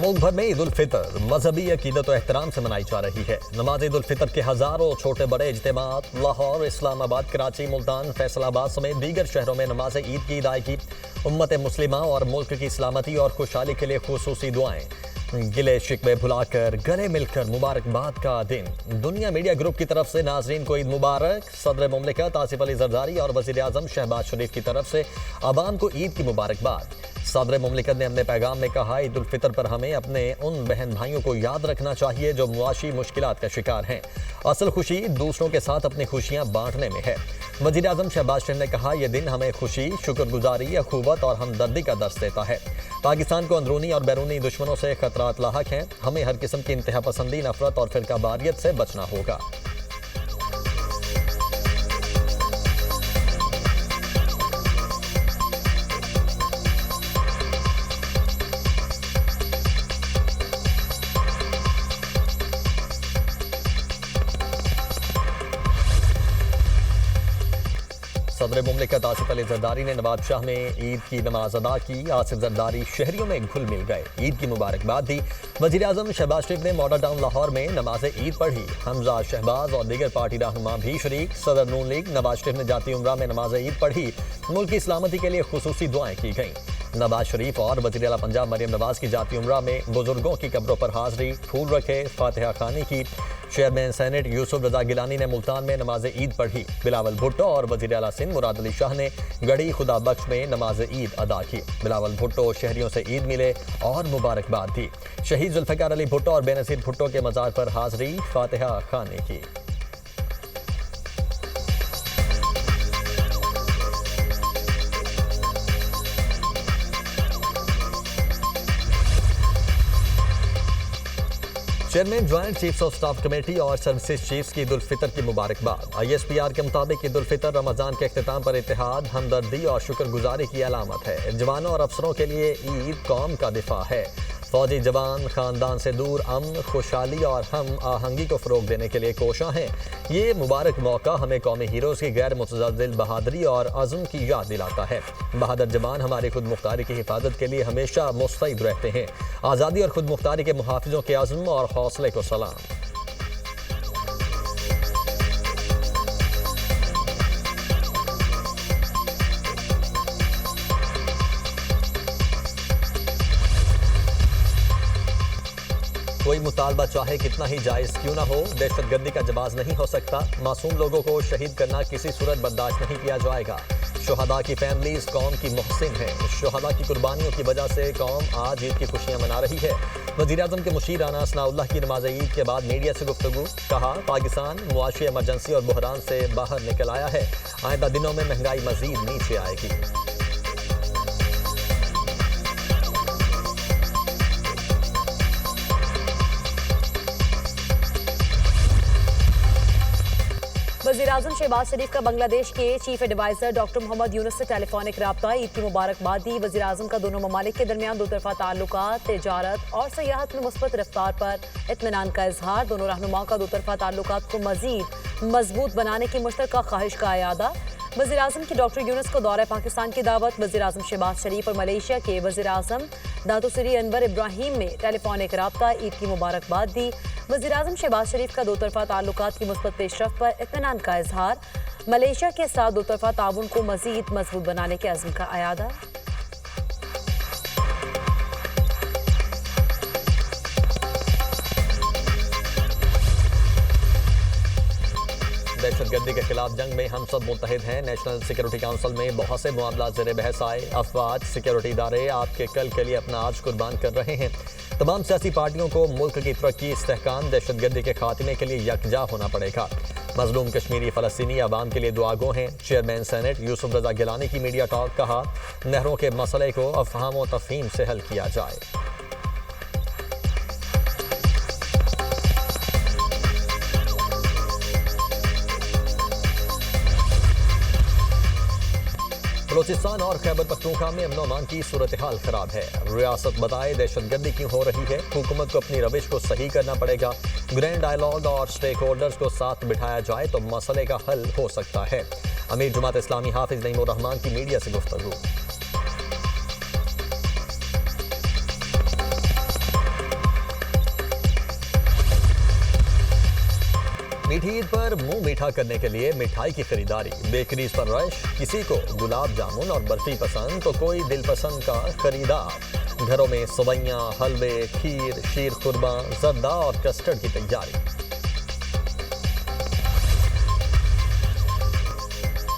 मुल्क भर में ईद उल फितर मजहबी अकीदत और एहतराम से मनाई जा रही है। नमाज ईद उल फितर के हजारों छोटे बड़े इज्तिमात लाहौर, इस्लामाबाद, कराची, मुल्तान, फैसलाबाद समेत दीगर शहरों में नमाज ईद की अदायगी उम्मत मुस्लिमा और मुल्क की सलामती और खुशहाली के लिए खुसूसी दुआएं, गिले शिकवे भुलाकर गले मिलकर मुबारकबाद का दिन। दुनिया मीडिया ग्रुप की तरफ से नाजरीन को ईद मुबारक। सदर मुमलिकत आसिफ अली जरदारी और वजीर आजम शहबाज शरीफ की तरफ से अवाम को ईद की मुबारकबाद। सदर मुमलिकत ने अपने पैगाम में कहा, ईद उल फितर पर हमें अपने उन बहन भाइयों को याद रखना चाहिए जो मुआशी मुश्किलात का शिकार हैं। असल खुशी दूसरों के साथ अपनी खुशियां बांटने में है। वजीर आजम शहबाज शरीफ ने कहा, यह दिन हमें खुशी, शुक्रगुजारी, अखुवत और हमदर्दी का दर्स देता है। पाकिस्तान को अंदरूनी और बैरूनी दुश्मनों से खतरात लाहक हैं। हमें हर किस्म की इंतहा पसंदी, नफरत और फिरकावारियत से बचना होगा। सदर मुमलिकत आसिफ अली जरदारी ने नवाबशाह में ईद की नमाज अदा की। आसिफ जरदारी शहरियों में घुल मिल गए, ईद की मुबारकबाद दी। वजीर आजम शहबाज शरीफ ने मॉडल टाउन लाहौर में नमाज ईद पढ़ी। हमजा, शहबाज और दीगर पार्टी रहनुमा भी शरीक। सदर नून लीग नवाज शरीफ ने जाती उम्रा में नमाज ईद पढ़ी। मुल्क की सलामती के लिए खुसूसी दुआएं की गईं। नवाज शरीफ और वज़ीर आला पंजाब मरियम नवाज की जाती उम्रा में बुजुर्गों की कब्रों पर हाजिरी, फूल रखे, फातिहा खानी की। चेयरमैन सेनेट यूसुफ रजा गिलानी ने मुल्तान में नमाज ईद पढ़ी। बिलावल भुट्टो और वज़ीर आला सिंध मुराद अली शाह ने गढ़ी खुदा बख्श में नमाज ईद अदा की। बिलावल भुट्टो शहरियों से ईद मिले और मुबारकबाद दी। शहीद जुल्फ़िकार अली भुट्टो और बेनज़ीर भुट्टो के मज़ार पर हाजिरी, फातिहा खानी की। Chairman joint chiefs of staff committee और सर्विसेज चीफ्स की ईद उल फितर की मुबारकबाद। ISPR के मुताबिक ईद उल फितर रमजान के अख्तिताम पर इत्तेहाद, हमदर्दी और शुक्रगुजारी की अलामत है। जवानों और अफसरों के लिए ईद कौम का दिफा है। फौजी जवान खानदान से दूर अमन, खुशहाली और हम आहंगी को फ़रोग देने के लिए कोशां हैं। ये मुबारक मौका हमें कौमी हीरोज़ की गैर मुतज़लज़िल बहादुरी और अज़्म की याद दिलाता है। बहादुर जवान हमारी खुद मुख्तारी की हिफाजत के लिए हमेशा मुस्तैद रहते हैं। आज़ादी और खुद मुख्तारी के मुहाफ़िज़ों के अज़्म और हौसले को सलाम। कोई मुतालबा चाहे कितना ही जायज़ क्यों ना हो, दहशतगर्दी का जवाब नहीं हो सकता। मासूम लोगों को शहीद करना किसी सूरत बर्दाश्त नहीं किया जाएगा। शुहदा की फैमिलीज कौम की मोहसिन है। शुहदा की कुर्बानियों की वजह से कौम आज ईद की खुशियां मना रही है। वज़ीर आज़म के मुशीर राना सनाउल्लाह की नमाज ईद के बाद मीडिया से गुफ्तगू, कहा, पाकिस्तान मुआशी इमरजेंसी और बहरान से बाहर निकल आया है। आइंदा दिनों में महंगाई मजीद नीचे आएगी। वज़ीर आज़म शहबाज शरीफ का बांग्लादेश के chief adviser doctor Mohammad Yunus से टेलीफोनिक रब्ता, ईद की मुबारकबाद दी। वज़ीर आज़म का दोनों ममालिक के दरमियान दो तरफा ताल्लुकात, तिजारत और सयाहत में मुस्बत रफ्तार पर इत्मीनान का इजहार। दोनों रहनुमाओं का दो तरफा ताल्लुकात को मजीद मजबूत बनाने की मुश्तरका ख्वाहिश का अयादा। वज़ीर आज़म की डॉक्टर यूनुस को दौरे पाकिस्तान की दावत। वज़ीर आज़म शहबाज शरीफ और मलेशिया के वज़ीर आज़म दातो सरी अनवर इब्राहिम में टेलीफोनिक रब्ता, ईद की मुबारकबाद दी। वज़ीर आज़म शहबाज शरीफ का दो तरफा ताल्लुकात की मुस्बत पेशरफ्त पर इत्मीनान का इजहार। मलेशिया के साथ दो तरफा ताउन को मजीद मजबूत बनाने के अज़्म का अयादा। दहशतगर्दी के खिलाफ जंग में हम सब मुत्तहिद हैं। नेशनल सिक्योरिटी काउंसिल में बहुत से मामला ज़ेर बहस आए। अफवाज सिक्योरिटी इदारे आपके कल के लिए अपना आज कुर्बान कर रहे हैं। तमाम सियासी पार्टियों को मुल्क की तरक्की, इस्तेहकाम, दहशतगर्दी के खात्मे के लिए यकजा होना पड़ेगा। मजलूम कश्मीरी फ़लस्तीनी आवाम के लिए दुआगो हैं। चेयरमैन सेनेट यूसुफ रजा गिलानी की मीडिया टॉक, कहा, नहरों के मसले को अफहाम व तफहीम से हल किया जाए। बलोचिस्तान और खैबर पख्तूनख्वा में अमन अमान की सूरत हाल खराब है। रियासत बताए दहशतगर्दी क्यों हो रही है। हुकूमत को अपनी रविश को सही करना पड़ेगा। ग्रैंड डायलॉग और स्टेक होल्डर्स को साथ बिठाया जाए तो मसले का हल हो सकता है। अमीर जमात इस्लामी हाफिज नईमुर रहमान की मीडिया से गुफ्तगू। मीठी ईद पर मुंह मीठा करने के लिए मिठाई की खरीदारी, बेकरीज पर रश, किसी को गुलाब जामुन और बर्फी पसंद तो कोई दिल पसंद का खरीदार। घरों में सवैयां, हलवे, खीर, शीर खुरमा, जर्दा और कस्टर्ड की तैयारी।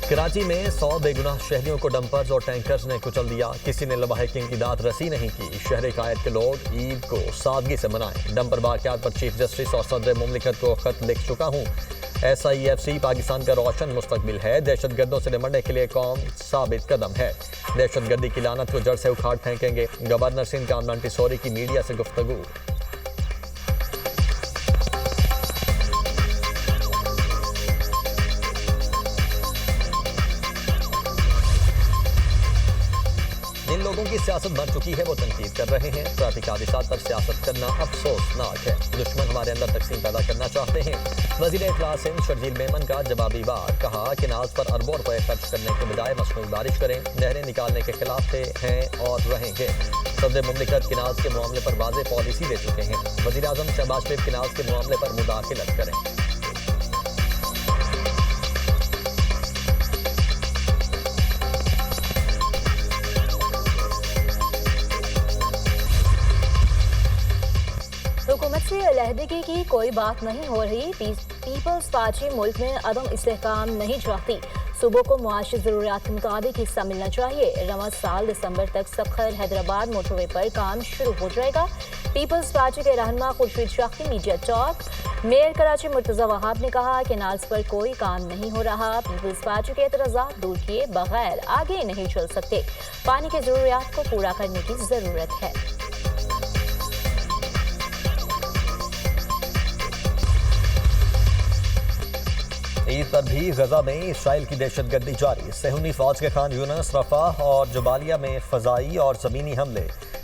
कराची में 100 बेगुनाह शहरियों को डंपर्स और टैंकर्स ने कुचल दिया। किसी ने लवाहिकीन की दाद रसी नहीं की। शहर कायद के लोग ईद को सादगी से मनाएं। डंपर वाक़यात पर चीफ जस्टिस और सदर मुमलिकत को खत लिख चुका हूँ। SIFC पाकिस्तान का रोशन मुस्तकबिल है। दहशतगर्दों से निपटने के लिए कौम साबित कदम है। दहशतगर्दी की लानत को जड़ से उखाड़ फेंकेंगे। गवर्नर सिंध कामरान टिसोरी की मीडिया से गुफ्तगू। जिन लोगों की सियासत बन चुकी है वो तनकीद कर रहे हैं। ट्रैफिक हादसात पर सियासत करना अफसोसनाक है। दुश्मन हमारे अंदर तकसीम पैदा करना चाहते हैं। वज़ीर इत्तलात सिंध शर्जील मेमन का जवाबी वार, कहा कि नाज पर अरबों रुपए खर्च करने के बजाय मसनूई बारिश करें। नहरें निकालने के खिलाफ थे, हैं और रहेंगे। सदर मुमलिकत किनाज के मामले पर वाज़ेह पॉलिसी दे चुके हैं। वज़ीर आज़म शहबाज शरीफ किनाज के मामले पर मुदाखलत करें। हुकूमत से अलहदगी की कोई बात नहीं हो रही। पीपल्स पार्टी मुल्क में अदम इस्तेहकाम नहीं चाहती। सूबों को मुआशी ज़रूरियात के मुताबिक हिस्सा मिलना चाहिए। रवा साल दिसंबर तक सखर हैदराबाद मोटरवे पर काम शुरू हो जाएगा। पीपल्स पार्टी के रहनुमा खुर्शीद शाह की media talk. Mayor Karachi Murtaza Wahab ने कहा कि नाल्स पर कोई काम नहीं हो रहा। पीपल्स पार्टी के एतराज़ात दूर किए बगैर आगे नहीं चल सकते। पानी की ज़रूरियात को पूरा करने की ज़रूरत है। ईद पर भी गजा में इसराइल की दहशतगर्दी जारी। सहूनी फौज के खान यूनस, रफाह और जबालिया में फजाई और ज़मीनी हमले।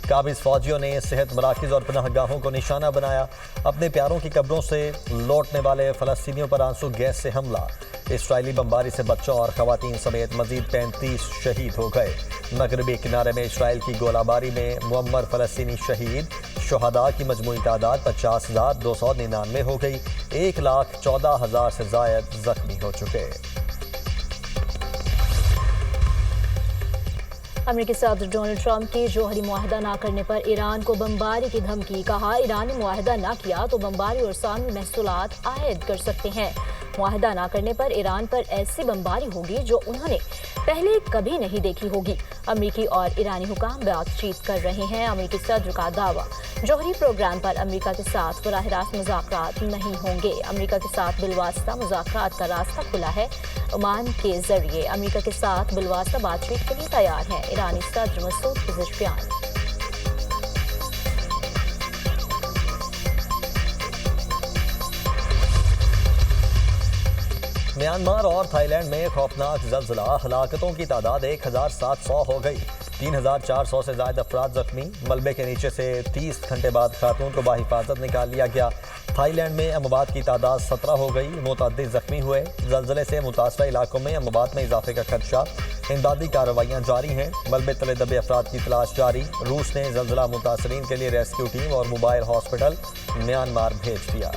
काबिज फौजियों ने सेहत मराकज़ और पनाहगाहों को निशाना बनाया। अपने प्यारों की कब्रों से लौटने वाले फ़लस्तीनियों पर आंसू गैस से हमला। इसराइली बमबारी से बच्चों और ख़वातीन समेत मज़ीद 35 शहीद हो गए। मगरबी किनारे में इसराइल की गोलाबारी में मुअम्मर फ़लस्तीनी शहीद। शुहदा की मजमूई तादाद 50,299 हो गई। 1,14,000 से ज़ायद जख्मी हो चुके। अमेरिकी सदर डोनाल्ड ट्रंप की जौहरी मुआहदा न करने पर ईरान को बमबारी की धमकी। कहा, ईरान ने मुआहदा न किया तो बमबारी और सामी महसूलात आयद कर सकते हैं। मुआहदा न करने पर ईरान पर ऐसी बमबारी होगी जो उन्होंने पहले कभी नहीं देखी होगी। अमेरिकी और ईरानी हुकाम बातचीत कर रहे हैं। अमेरिकी सदर का दावा, जौहरी प्रोग्राम पर अमेरिका के साथ बराह रास्त मुज़ाकरात नहीं होंगे। अमेरिका के साथ बिलवास्ता मुज़ाकरात का रास्ता खुला है। ओमान के जरिए अमेरिका के साथ बिलवास्ता बातचीत के लिए तैयार है। ईरानी सदर मसूद पिज़ेशकियान। म्यांमार और थाईलैंड में खौफनाक ज़लज़ला, हलाकतों की तादाद 1,700 हो गई। 3,400 से ज़ायद अफराद जख्मी। मलबे के नीचे से 30 घंटे बाद खातून को बाहिफाजत निकाल लिया गया। थाईलैंड में अमवात की तादाद 17 हो गई। मुतअद्दिद जख्मी हुए। ज़लज़ले से मुतासरा इलाकों में अमवात में इजाफे का खदशा। इमदादी कार्रवाइयाँ जारी हैं। मलबे तले दबे अफराद की तलाश जारी। रूस ने ज़लज़ला मुतासरीन के लिए रेस्क्यू टीम और मोबाइल हॉस्पिटल म्यांमार भेज दिया।